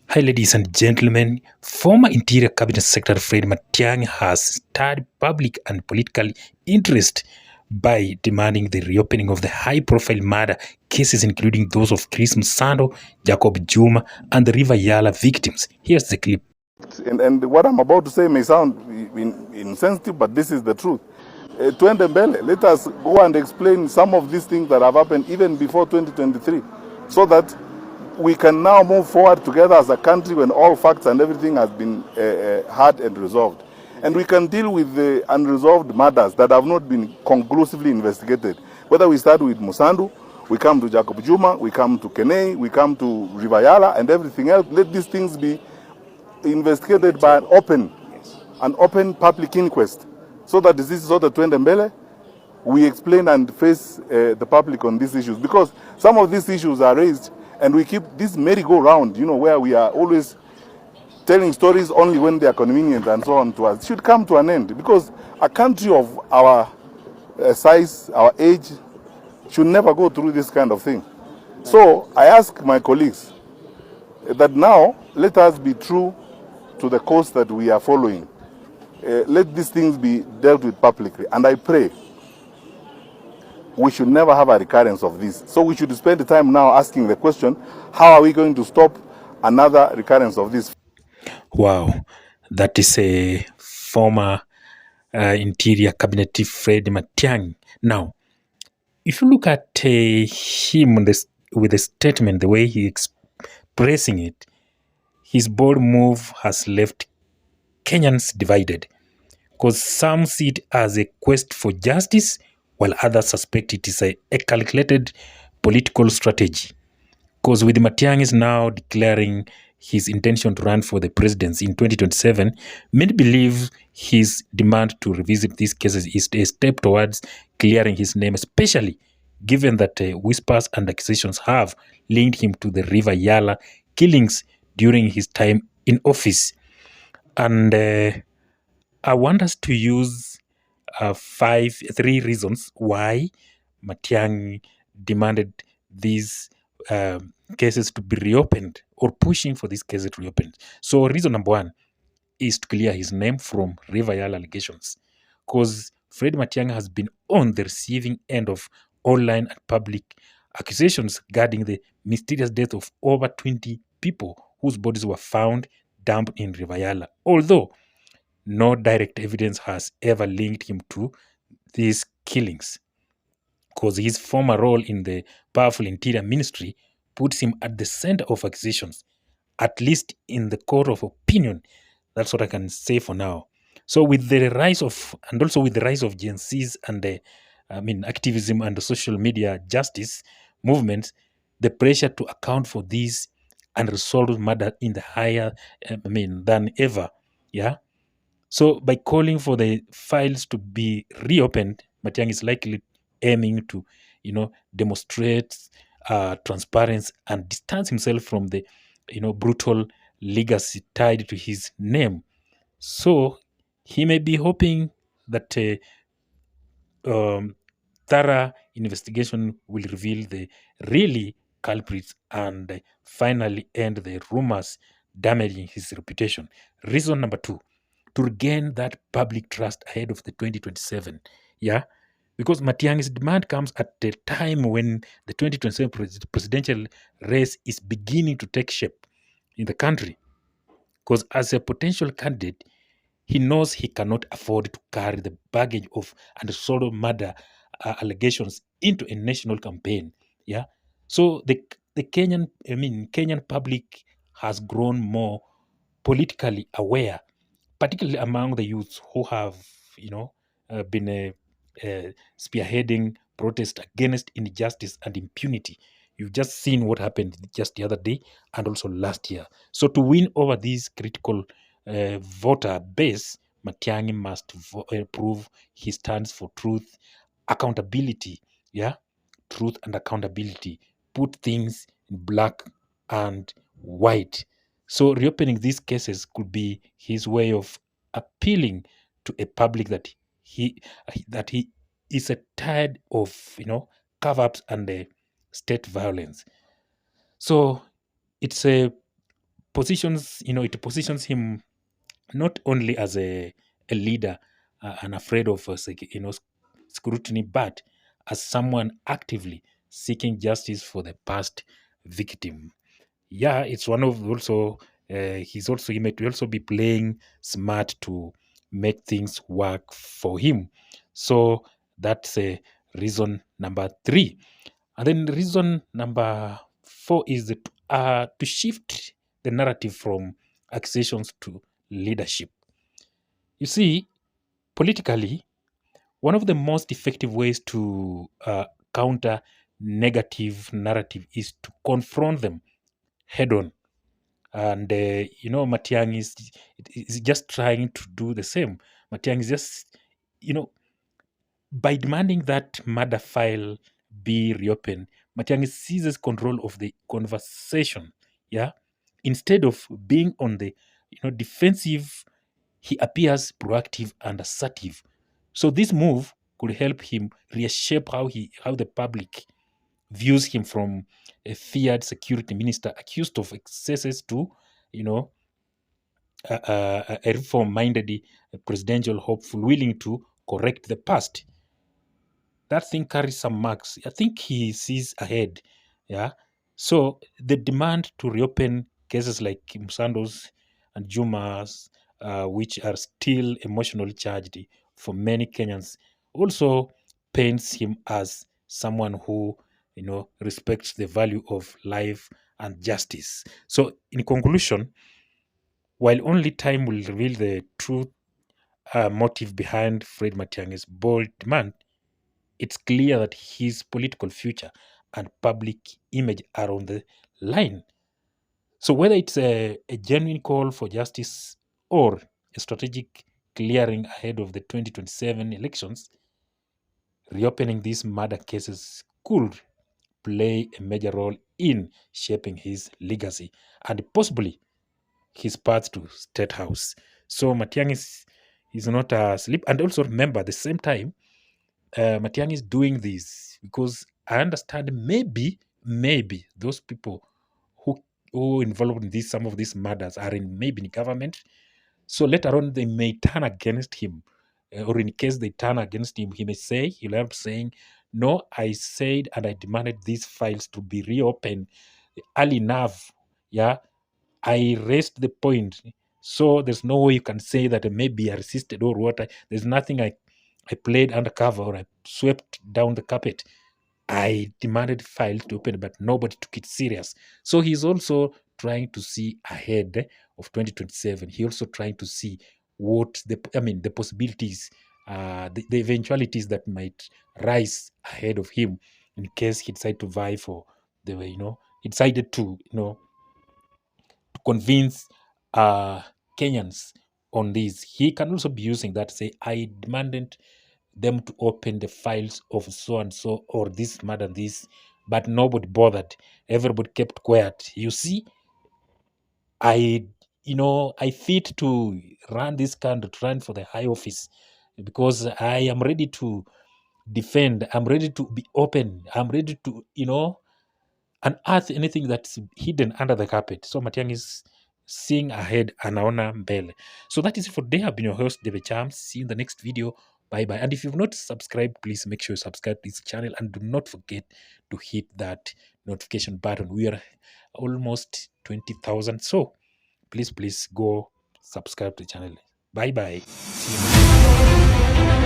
Hi, ladies and gentlemen. Former Interior Cabinet Secretary Fred Matiang'i has stirred public and political interest by demanding the reopening of the high-profile murder cases, including those of Chris Msando, Jacob Juma, and the River Yala victims. Here's the clip. And what I'm about to say may sound insensitive, but this is the truth. Twende mbele, let us go and explain some of these things that have happened even before 2023, so that we can now move forward together as a country when all facts and everything has been heard and resolved. And we can deal with the unresolved matters that have not been conclusively investigated. Whether we start with Msando, we come to Jacob Juma, we come to Kenei, we come to River Yala and everything else. Let these things be investigated by an open public inquest, so that this is sort of twende mbele. We explain and face the public on these issues, because some of these issues are raised and we keep this merry-go-round, where we are always telling stories only when they are convenient and so on to us. It should come to an end, because a country of our size, our age, should never go through this kind of thing. So I ask my colleagues that now let us be true to the course that we are following. Let these things be dealt with publicly. And I pray we should never have a recurrence of this. So we should spend the time now asking the question, how are we going to stop another recurrence of this? Wow, that is a former Interior Cabinet Fred Matiang'i. Now, if you look at him with the statement, the way he expressing it, his bold move has left Kenyans divided, because some see it as a quest for justice, while others suspect it is a calculated political strategy. Because with Matiang'i now declaring his intention to run for the presidency in 2027, many believe his demand to revisit these cases is a step towards clearing his name, especially given that whispers and accusations have linked him to the River Yala killings during his time in office. And I want us to use three reasons why Matiang'i demanded these cases to be reopened, or pushing for these cases to be reopened. So reason number one is to clear his name from River Yala allegations, because Fred Matiang'i has been on the receiving end of online and public accusations regarding the mysterious death of over 20 people whose bodies were found dumped in River Yala, although no direct evidence has ever linked him to these killings, because his former role in the powerful interior ministry puts him at the center of accusations, at least in the court of opinion. That's what I can say for now. So with the rise of, and also with the rise of Gen Zs and the, activism and the social media justice movements, the pressure to account for these unresolved murder in the higher, than ever. Yeah. So by calling for the files to be reopened, Matiang'i is likely aiming to, demonstrate transparency and distance himself from the, brutal legacy tied to his name. So he may be hoping that thorough investigation will reveal the really culprits and finally end the rumors damaging his reputation. Reason number two, to regain that public trust ahead of the 2027. Yeah. Because Matiang'i's demand comes at a time when the 2027 presidential race is beginning to take shape in the country. Because as a potential candidate, he knows he cannot afford to carry the baggage of unsolved murder allegations into a national campaign. Yeah. So the Kenyan public has grown more politically aware, particularly among the youths who have, been spearheading protest against injustice and impunity. You've just seen what happened just the other day and also last year. So to win over this critical voter base, Matiang'i must prove he stands for truth, accountability. Yeah, truth and accountability. Put things in black and white. So reopening these cases could be his way of appealing to a public that he is tired of cover-ups and state violence. So it's a positions, it positions him not only as a leader unafraid of scrutiny, but as someone actively seeking justice for the past victim. Yeah, it's one of also he might also be playing smart to make things work for him. So that's reason number 3. And then reason number 4 is to shift the narrative from accusations to leadership. You see, politically, one of the most effective ways to counter negative narrative is to confront them head on. And Matiang'i is just trying to do the same. Matiang'i is just, by demanding that murder file be reopened, Matiang'i seizes control of the conversation. Yeah, instead of being on the defensive, he appears proactive and assertive. So this move could help him reshape how the public views him, from a feared security minister accused of excesses to you know a reform-minded presidential hopeful willing to correct the past. That thing carries some marks. I think he sees ahead. Yeah. So the demand to reopen cases like Msando's and Juma's, which are still emotionally charged for many Kenyans, also paints him as someone who respects the value of life and justice. So in conclusion, while only time will reveal the true motive behind Fred Matiang'i's bold demand, it's clear that his political future and public image are on the line. So whether it's a genuine call for justice or a strategic clearing ahead of the 2027 elections, reopening these murder cases could play a major role in shaping his legacy and possibly his path to Statehouse. So Matiang'i is not asleep. And also remember, at the same time, Matiang'i is doing this because I understand maybe those people who involved in some of these murders are maybe in government. So later on, they may turn against him, or in case they turn against him, he'll end up saying, "No, I said and I demanded these files to be reopened early enough. Yeah, I raised the point. So there's no way you can say that maybe I resisted or what. There's nothing I played undercover or I swept down the carpet. I demanded files to open, but nobody took it serious." So he's also trying to see ahead of 2027. He also trying to see the possibilities, the eventualities that might rise ahead of him in case he decided to vie for he decided to convince Kenyans on this. He can also be using that to say, I demanded them to open the files of so and so or this matter, this, but nobody bothered. Everybody kept quiet. You see, I fit to run this country, to run for the high office because I am ready to defend. I'm ready to be open. I'm ready to, unearth anything that's hidden under the carpet. So Matiang'i is seeing ahead, anaona mbele. So that is it for today. I've been your host, David Chams. See you in the next video. Bye bye. And if you've not subscribed, please make sure you subscribe to this channel and do not forget to hit that notification button. We are almost 20,000. So please go subscribe to the channel. Bye bye. See you.